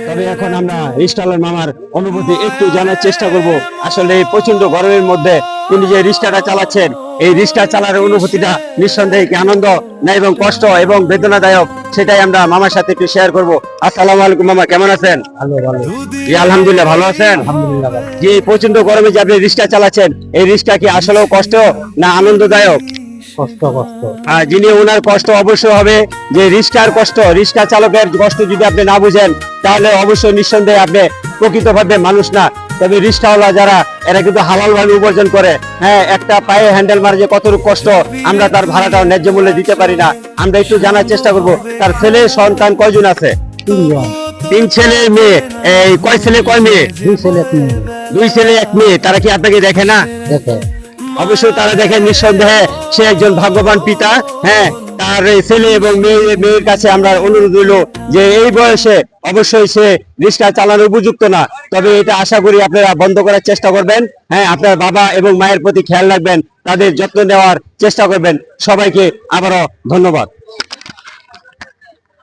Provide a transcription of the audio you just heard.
তবে এখন আমরা রিস্টালার মামার অনুভূতি একটু জানার চেষ্টা করব। আসলে এই প্রচন্ড গরমের মধ্যে তিনি যে রিস্টাটা চালাচ্ছেন, এই রিস্টা চালানোর অনুভূতিটা নিঃসন্দেহে কি আনন্দ না এবং কষ্ট এবং বেদনাদায়ক, সেটাই আমরা মামার সাথে একটু শেয়ার করব। আসসালামু আলাইকুম মামা, কেমন আছেন? ভালো ভালো জি আলহামদুলিল্লাহ, ভালো আছেন? আলহামদুলিল্লাহ ভালো। যে প্রচন্ড গরমে যে আপনি রিস্টা চালাচ্ছেন, এই রিস্টা কি আসলেও কষ্ট না আনন্দদায়ক? কষ্ট কষ্ট যিনি ওনার কষ্ট অবশ্যই হবে, যে রিস্কার কষ্ট, রিস্কা চালকের কষ্ট যদি আপনি না বুঝেন তাহলে অবশ্যই নিঃসন্দেহে আপনি প্রকৃতভাবে মানুষ না। তবে রিস্কাওয়ালা যারা, এরা কিন্তু হালাল ভাবে উপার্জন করে। হ্যাঁ, একটা পায়ে হ্যান্ডেল মারে যে কতটুকু কষ্ট, আমরা তার ভাড়াটাও ন্যায্য মূল্যে দিতে পারি না। আমরা একটু জানার চেষ্টা করব তার ছেলে সন্তান কয়জন আছে? তিনজন, 3 ছেলে মেয়ে। এই কয় ছেলে কয় মেয়ে? 2 ছেলে 1 মেয়ে। 2 ছেলে 1 মেয়ে। তারা কি আপনাকে দেখে না? দেখে অবশ্যই তারা দেখেন, নিঃসন্দেহে সে একজন ভাগ্যবান পিতা। হ্যাঁ, তার এই ছেলে এবং মেয়ের কাছে আমরা অনুরোধ রইল যে এই বয়সে অবশ্যই সে রিক্সা চালানোর উপযুক্ত না। তবে এটা আশা করি আপনারা বন্ধ করার চেষ্টা করবেন। হ্যাঁ, আপনার বাবা এবং মায়ের প্রতি খেয়াল রাখবেন, তাদের যত্ন নেওয়ার চেষ্টা করবেন। সবাইকে আবারও ধন্যবাদ।